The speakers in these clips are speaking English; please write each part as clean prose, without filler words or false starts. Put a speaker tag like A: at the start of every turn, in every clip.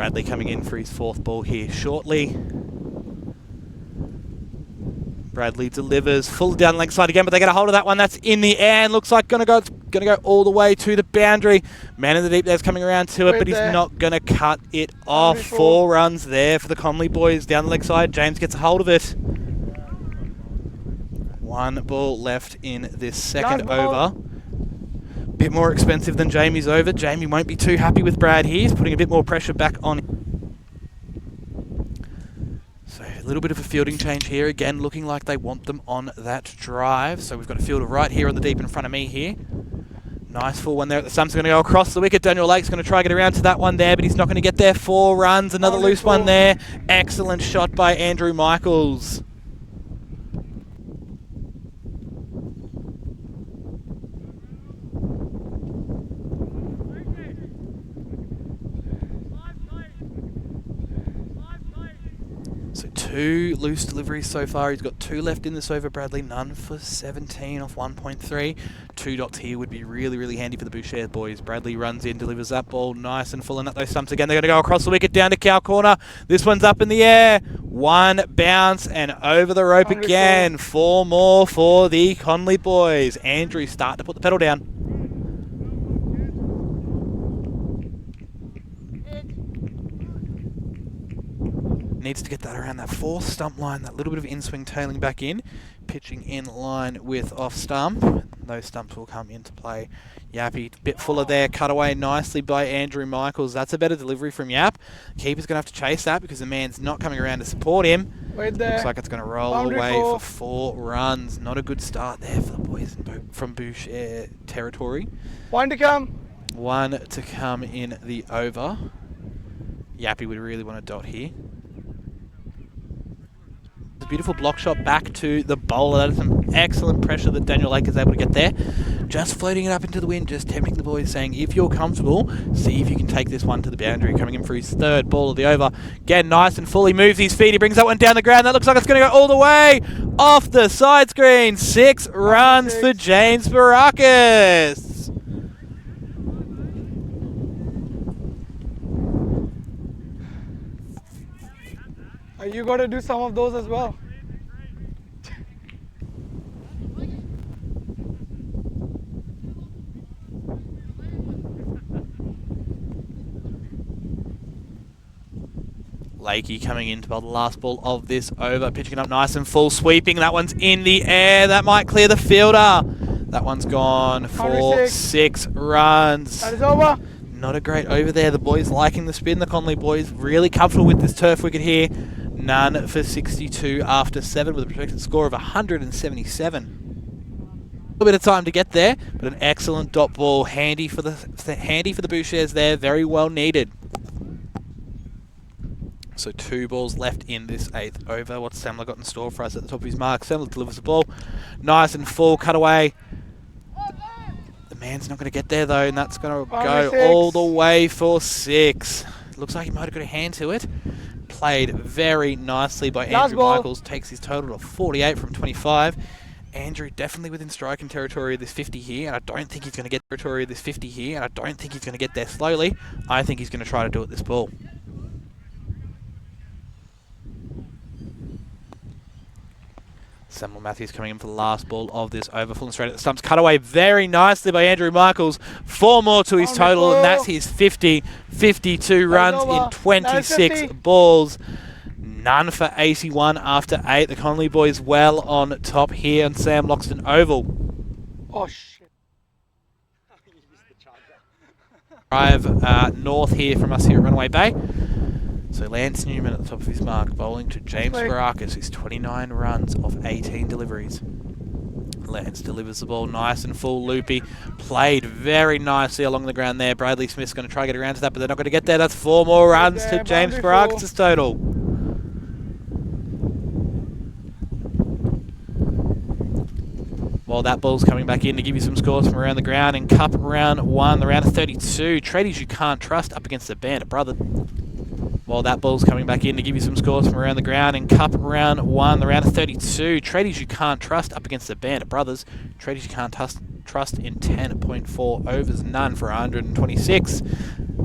A: Bradley coming in for his fourth ball here shortly. Bradley delivers full down the leg side again, but they get a hold of that one. That's in the air and looks like gonna go all the way to the boundary. Man in the deep there's coming around to it, but he's not gonna cut it off. 4 runs there for the Connelly boys down the leg side. James gets a hold of it. 1 ball left in this second over. Bit more expensive than Jamie's over. Jamie won't be too happy with Brad here. He's putting a bit more pressure back on. So a little bit of a fielding change here. Again, looking like they want them on that drive. So we've got a fielder right here on the deep in front of me here. Nice full one there at the stumps. Going to go across the wicket. Daniel Lake's going to try to get around to that one there, but he's not going to get there. 4 runs. Another loose one there. Excellent shot by Andrew Michaels. So 2 loose deliveries so far. He's got 2 left in this over, Bradley. None for 17 off 1.3. 2 dots here would be really, really handy for the Bucheurs boys. Bradley runs in, delivers that ball nice and full, and up those stumps again. They're going to go across the wicket down to cow corner. This one's up in the air. 1 bounce and over the rope again. 4 more for the Connelly boys. Andrew starting to put the pedal down. Needs to get that around that 4th stump line, that little bit of in-swing tailing back in, pitching in line with off-stump. Those stumps will come into play. Yappy, bit fuller there, cut away nicely by Andrew Michaels. That's a better delivery from Yap. Keeper's going to have to chase that because the man's not coming around to support him. Looks like it's going to roll away for 4 runs. Not a good start there for the boys from Bucheurs territory.
B: 1 to come.
A: 1 to come in the over. Yappy would really want a dot here. A beautiful block shot back to the bowler. That is some excellent pressure that Daniel Lake is able to get there. Just floating it up into the wind, just tempting the boys, saying, if you're comfortable, see if you can take this one to the boundary. Coming in for his 3rd ball of the over. Again, nice and full. He moves his feet. He brings that one down the ground. That looks like it's going to go all the way off the side screen. 6 runs for James Bucheurs.
B: You got to do some of those as well.
A: Lakey coming in to bowl the last ball of this over, pitching it up nice and full, sweeping. That one's in the air. That might clear the fielder. That one's gone for 6 runs.
B: That is over.
A: Not a great over there. The boys liking the spin. The Connelly boys really comfortable with this turf wicket here. None for 62 after 7 with a projected score of 177. A little bit of time to get there, but an excellent dot ball, handy for the Bucheurs there. Very well needed. So 2 balls left in this 8th over. What's Samler got in store for us at the top of his mark? Samler delivers the ball, nice and full, cut away. The man's not going to get there though, and that's going to go all the way for 6. Looks like he might have got a hand to it. Played very nicely by Andrew Michaels. Takes his total of 48 from 25. Andrew definitely within striking territory of this 50 here, and I don't think he's going to get territory of this 50 here, and I don't think he's going to get there slowly. I think he's going to try to do it this ball. Samuel Matthews coming in for the last ball of this over, full and straight at the stumps. Cut away very nicely by Andrew Michaels. 4 more to his total, and that's his 50. 52 runs in 26 balls. None for 81 after 8. The Connelly boys well on top here on Sam Loxton Oval.
B: Oh, shit.
A: Drive north here from us here at Runaway Bay. So Lance Newman at the top of his mark, bowling to James Bucheurs, who's 29 runs of 18 deliveries. Lance delivers the ball nice and full, loopy. Played very nicely along the ground there. Bradley Smith's going to try to get around to that, but they're not going to get there. That's 4 more runs to James Bucheurs' total. Well, that ball's coming back in to give you some scores from around the ground. In Cup round 1, the round of 32. Tradies you can't trust up against the band of brothers. Well, that ball's coming back in to give you some scores from around the ground. In Cup round 1, the round of 32. Tradies you can't trust up against the band of brothers. Tradies you can't trust in 10.4 overs, none for 126.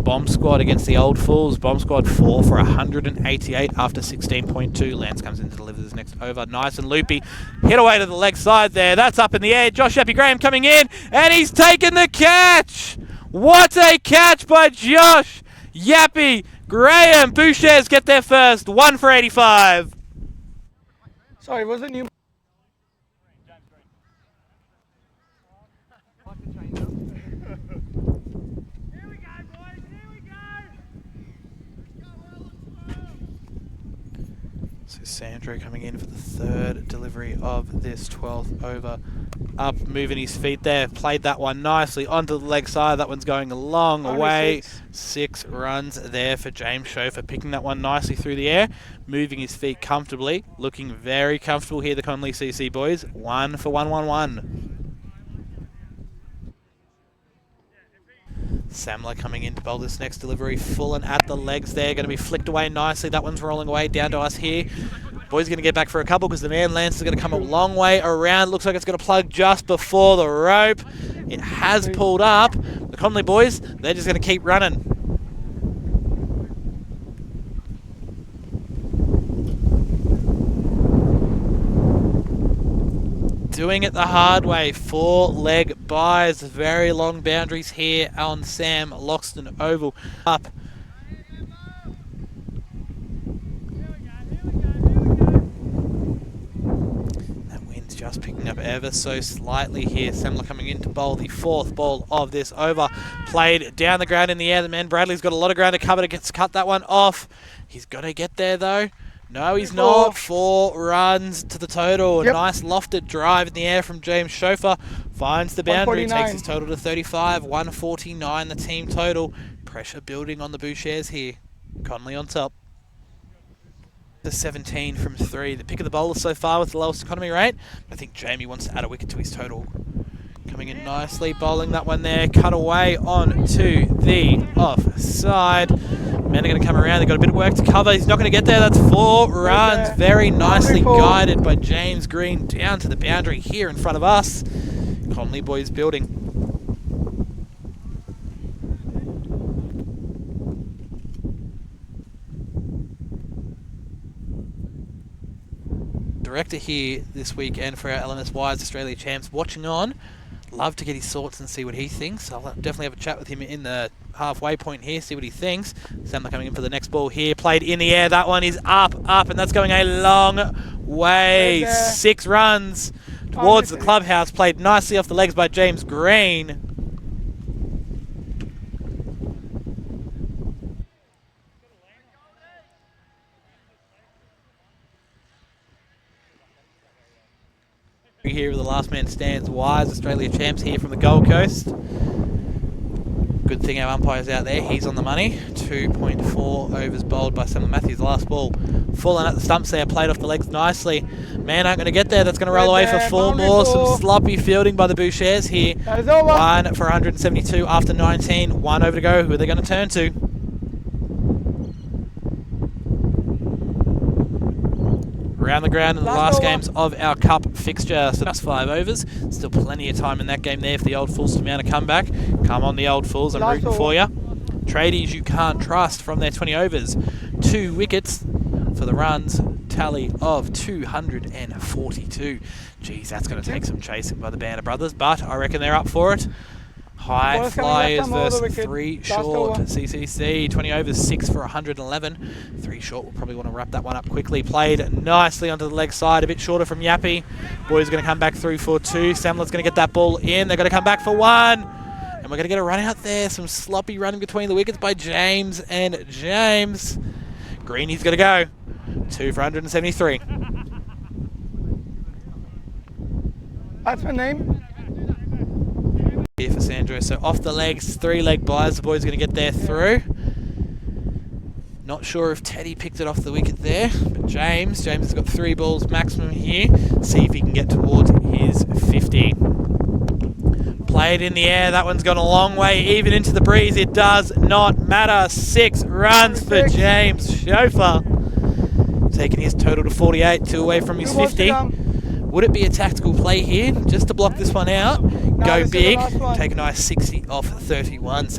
A: Bomb Squad against the Old Fools. Bomb Squad 4 for 188 after 16.2. Lance comes in to deliver this next over. Nice and loopy. Hit away to the leg side there. That's up in the air. Josh Yappy Graham coming in, and he's taken the catch. What a catch by Josh Yappy Graham. Bucheurs get there first. 1 for 85.
B: Sorry, was it new?
A: So Sandro coming in for the third delivery of this 12th over. Up, moving his feet there. Played that one nicely onto the leg side. That one's going a long way. 6 runs there for James Schofer, picking that one nicely through the air. Moving his feet comfortably. Looking very comfortable here, the Connelly CC boys. 1 for 111. Samler coming in to bowl this next delivery. Full and at the legs there. Going to be flicked away nicely. That one's rolling away down to us here. Boys going to get back for a couple because the man Lance is going to come a long way around. Looks like it's going to plug just before the rope. It has pulled up. The Connelly boys, they're just going to keep running. Doing it the hard way. 4-leg buys. Very long boundaries here on Sam Loxton Oval. Up. That wind's just picking up ever so slightly here. Samler coming in to bowl the 4th ball of this over. Played down the ground in the air. The man Bradley's got a lot of ground to cover to cut that one off. He's got to get there though. No, he's not. 4 runs to the total. A nice lofted drive in the air from James Schofer. Finds the boundary, takes his total to 35. 149 the team total. Pressure building on the Bucheurs here. Connelly on top. The 17 from 3. The pick of the bowler so far with the lowest economy rate. I think Jamie wants to add a wicket to his total. Coming in nicely, bowling that one there. Cut away on to the offside. Men are going to come around. They've got a bit of work to cover. He's not going to get there. That's 4 runs. Very nicely guided by James Green down to the boundary here in front of us. Connelly boys building. Director here this weekend for our LMS Wise Australia Champs watching on. Love to get his thoughts and see what he thinks. I'll definitely have a chat with him in the halfway point here, see what he thinks. Samler coming in for the next ball here. Played in the air. That one is up, and that's going a long way. 6 runs towards the clubhouse. Played nicely off the legs by James Green. Here with the LastManStands Wise Australia Champs here from the Gold Coast. Good thing our umpire's out there. He's on the money. 2.4 overs bowled by Samuel Matthews. Last ball. Falling at the stumps there. Played off the legs nicely. Man aren't going to get there. That's going to roll away for 4 more. Some sloppy fielding by the Bucheurs here. 1 for 172 after 19. 1 over to go. Who are they going to turn to? Around the ground in the last games of our Cup fixture. So that's 5 overs. Still plenty of time in that game there for the Old Fools to mount a comeback. Come on, the Old Fools. I'm rooting for you. Tradies you can't trust from their 20 overs. 2 wickets for the runs. Tally of 242. Geez, that's going to take some chasing by the Banner brothers, but I reckon they're up for it. High flyers versus 3 short. CCC, 20 overs, 6 for 111. 3 short, we'll probably want to wrap that one up quickly. Played nicely onto the leg side, a bit shorter from Yappy. Boys going to come back through for 2. Samler's going to get that ball in. They're going to come back for 1. And we're going to get a run out there. Some sloppy running between the wickets by James and James. Greeny's going to go. 2 for 173.
B: That's my name.
A: Here for Sandro. So off the legs, 3-leg buys. The boys are going to get there through. Not sure if Teddy picked it off the wicket there, but James has got 3 balls maximum here. See if he can get towards his 50. Played in the air. That one's gone a long way, even into the breeze. It does not matter. 6 runs for James Schofer. Taking his total to 48, 2 away from his 50. Would it be a tactical play here, just to block this one out? Go big, take a nice 60 off 31.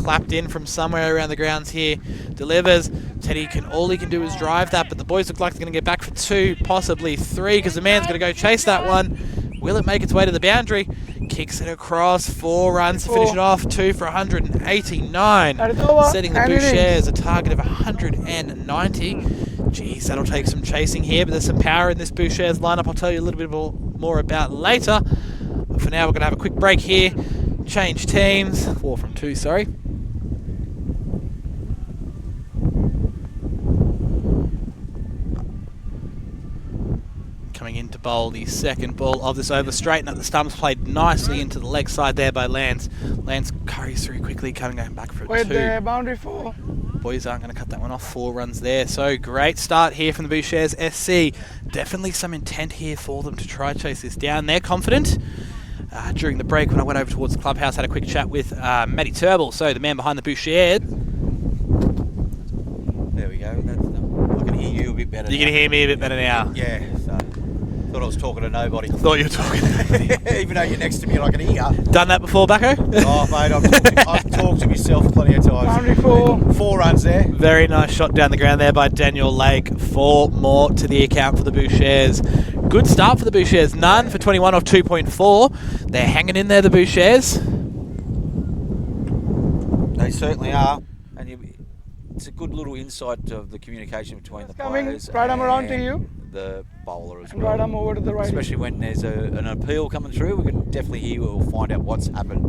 A: clapped in from somewhere around the grounds here. Delivers. Teddy all he can do is drive that, but the boys look like they're going to get back for 2, possibly 3, because the man's going to go chase that one. Will it make its way to the boundary? Kicks it across, 4 runs to finish it off, 2 for 189. Setting the Bucheurs a target of 190. Geez, that'll take some chasing here, but there's some power in this Bucheurs lineup I'll tell you a little bit more about later. But for now, we're going to have a quick break here. Change teams. 4 from 2, sorry. Coming in to bowl the second ball of this over, straighten up the stumps, played nicely into the leg side there by Lance. Lance curries through quickly, going back for a 2.
B: The boundary 4.
A: Boys aren't going to cut that one off, 4 runs there. So great start here from the Bucheurs SC. Definitely some intent here for them to try chase this down. They're confident. During the break, when I went over towards the clubhouse, had a quick chat with Matty Turnbull, so the man behind the Bucheurs.
C: There we go. I can hear you a bit better.
A: You can hear me a bit better now.
C: Yeah. So, thought I was talking to nobody.
A: Thought you were talking to nobody.
C: Even though you're next to me and I can hear.
A: Done that before, Bucko?
C: Oh, mate, I've talked to myself plenty of times.
B: Boundary 4.
C: 4 runs there.
A: Very nice shot down the ground there by Daniel Lake. 4 more to the account for the Bucheurs. Good start for the Bucheurs. None for 21 off 2.4. They're hanging in there, the Bucheurs.
C: They certainly are. And it's a good little insight of the communication between the players.
B: Right arm around to you.
C: The bowler as
B: And
C: well.
B: right arm over to the right.
C: Especially when there's an appeal coming through, we can definitely hear or find out what's happened.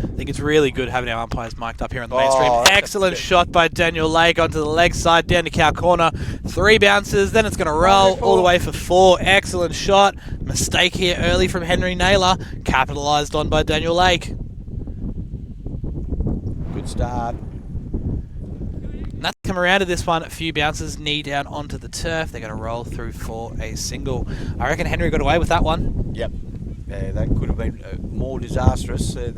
A: I think it's really good having our umpires mic'd up here on the mainstream.
C: Oh,
A: Excellent shot by Daniel Lake onto the leg side, down to cow corner. 3 bounces, then it's going to roll all the way for 4. Excellent shot. Mistake here early from Henry Naylor. Capitalised on by Daniel Lake.
C: Good start.
A: And that's come around to this one. A few bounces, knee down onto the turf. They're going to roll through for a single. I reckon Henry got away with that one.
C: Yep. That could have been more disastrous. I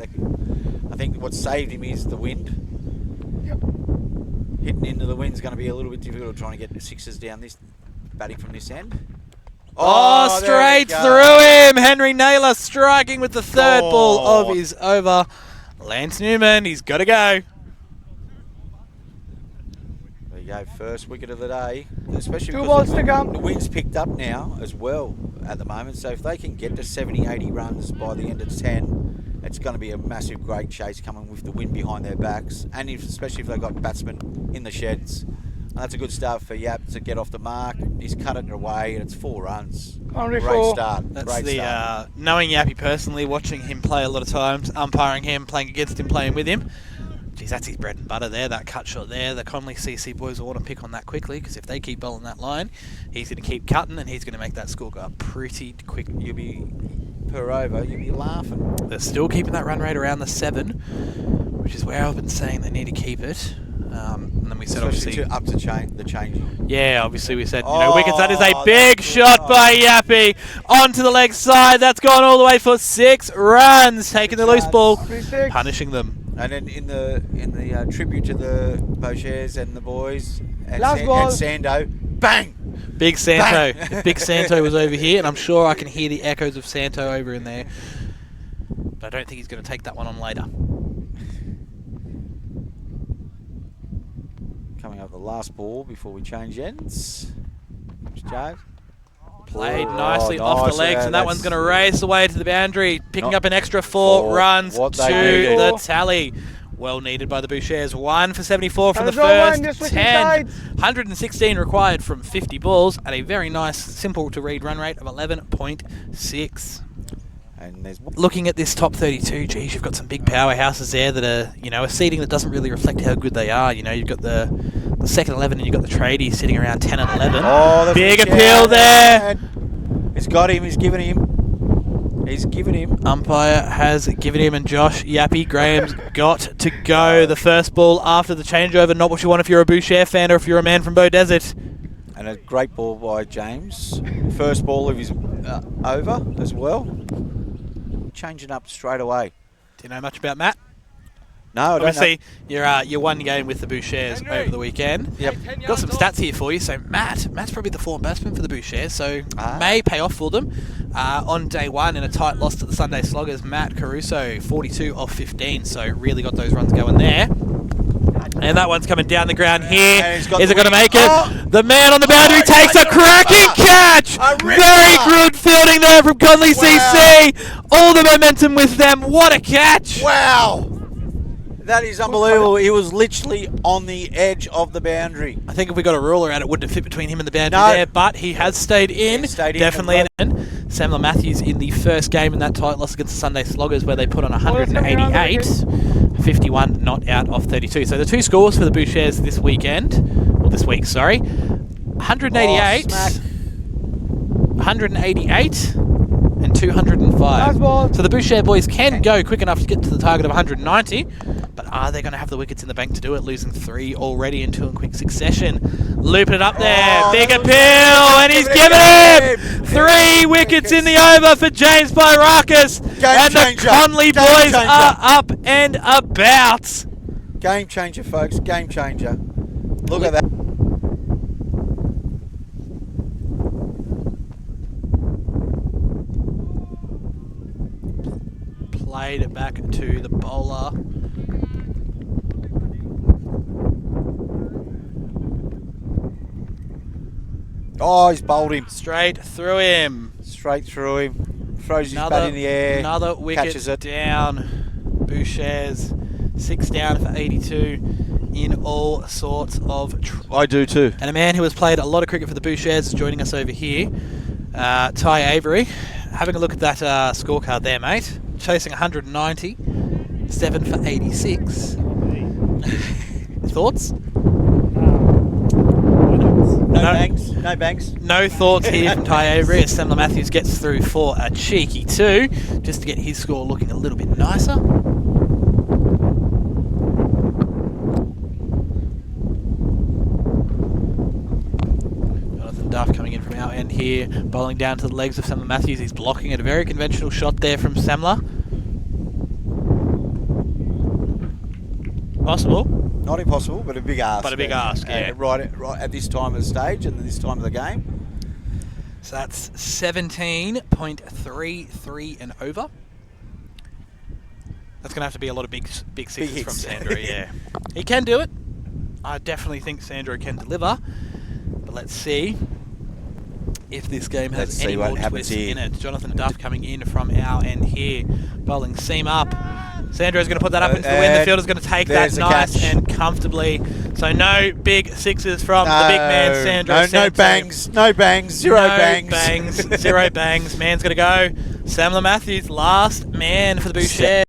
C: think what saved him is the wind.
B: Yep.
C: Hitting into the wind's going to be a little bit difficult trying to get the 6s down this, batting from this end.
A: Oh, straight through him. Henry Naylor striking with the 3rd ball of his over. Lance Newman, he's got to go.
C: There you go, first wicket of the day. Especially
B: 2
C: because
B: balls to come.
C: the wind's picked up now as well at the moment. So if they can get to 70, 80 runs by the end of 10, it's going to be a massive, great chase coming with the wind behind their backs. And especially if they've got batsmen in the sheds. And that's a good start for Yap to get off the mark. He's cut it away and it's 4 runs.
B: Boundary
C: Great
B: 4.
C: start.
A: That's
C: Great
A: the
C: start.
A: knowing Yappy personally, watching him play a lot of times, umpiring him, playing against him, playing with him. Geez, that's his bread and butter there, that cut shot there. The Connelly CC boys will want to pick on that quickly, because if they keep bowling that line, he's going to keep cutting and he's going to make that score go up pretty quick.
C: You'll be per over, you'll be laughing.
A: They're still keeping that run rate around the 7, which is where I've been saying they need to keep it. And then we said
C: Especially
A: obviously
C: up to the change.
A: yeah, obviously we said, wickets. That is a big
C: that's
A: shot
C: good.
A: by Yappy onto the leg side. That's gone all the way for 6 runs, taking the loose ball,
B: 36.
A: punishing them.
C: And then in the tribute to the Bucheurs and the boys and,
B: Last ball.
C: and Sando, bang!
A: Big Santo. Big Santo was over here, and I'm sure I can hear the echoes of Santo over in there. But I don't think he's going to take that one on later.
C: Coming up the last ball before we change ends. Joe.
A: Played nicely off the legs, and that one's going to race away to the boundary, picking up an extra 4 runs to the tally. Well needed by the Bucheurs. 1 for 74 from the first 10. 116 required from 50 balls at a very nice, simple to read run rate of 11.6.
C: And there's
A: Looking at this top 32, geez, you've got some big powerhouses there that are, a seeding that doesn't really reflect how good they are. You've got the second 11 and you've got the tradies sitting around 10 and 11.
C: Oh,
A: big appeal there.
C: He's got him. He's given him. He's given him.
A: Umpire has given him, and Josh Yappy Graham's got to go. The first ball after the changeover, not what you want if you're a Bucheurs fan or if you're a man from Bow Desert.
C: And a great ball by James. First ball of his over as well. Changing up straight away.
A: Do you know much about Matt?
C: No, I don't
A: Obviously, you're one game with the Bucheurs over the weekend.
C: Yep.
A: Got some stats here for you. So Matt's probably the form batsman for the Bucheurs, so
C: Ah.
A: may pay off for them. on day one in a tight loss to the Sunday Sloggers. Matt Caruso, 42 of 15, so really got those runs going there. And that one's coming down the ground here. Is it going to make it? Oh. The man on the boundary takes a cracking catch. Very good fielding there from Connelly CC. All the momentum with them. What a catch.
C: Wow. That is unbelievable. He was literally on the edge of the boundary.
A: I think if we got a ruler out, it wouldn't have fit between him and the boundary there, but he has stayed in. Definitely in. Samla Matthews in the first game in that tight loss against the Sunday Sloggers where they put on 188. 51 not out of 32. So the two scores for the Bucheurs this weekend, or this week, sorry, 188, 188 and 205. So the Bucheurs boys can go quick enough to get to the target of 190, but are they going to have the wickets in the bank to do it, losing 3 already in 2 in quick succession? Looping it up there, big appeal, and he's given him 3 wickets in the over for James Byrakis, and the Connelly boys are up and about.
C: Game changer, folks, game changer. Look at that.
A: Played it back to the bowler.
C: Oh, he's bowled him.
A: Straight through him.
C: Straight through him. Throws his bat in the air.
A: Another wicket
C: catches it.
A: down. Bouchers, 6 down for 82 in all sorts of...
C: I do too.
A: And a man who has played a lot of cricket for the Bouchers is joining us over here. Ty Avery. Having a look at that scorecard there, mate. Chasing 190. 7 for 86. Thoughts?
C: No bangs. No bangs.
A: No thoughts here from Ty Avery as Samla Matthews gets through for a cheeky 2, just to get his score looking a little bit nicer. Jonathan Duff coming in from our end here, bowling down to the legs of Samla Matthews. He's blocking it. A very conventional shot there from Samla. Possible.
C: Not impossible, but a big ask.
A: But a big ask, yeah.
C: Right at this time of the stage and this time of the game.
A: So that's 17.33 and over. That's going to have to be a lot of big sixes from Sandro, yeah. He can do it. I definitely think Sandro can deliver. But let's see if this game has any more twists in it. Jonathan Duff coming in from our end here, bowling seam up. Sandro's going to put that up into the wind. The fielder's going to take that nice and comfortably. So no big sixes from the big man, Sandro.
C: No bangs. No bangs. Zero bangs.
A: Zero bangs. Man's going to go. Samla Matthews, last man for the Bouchers.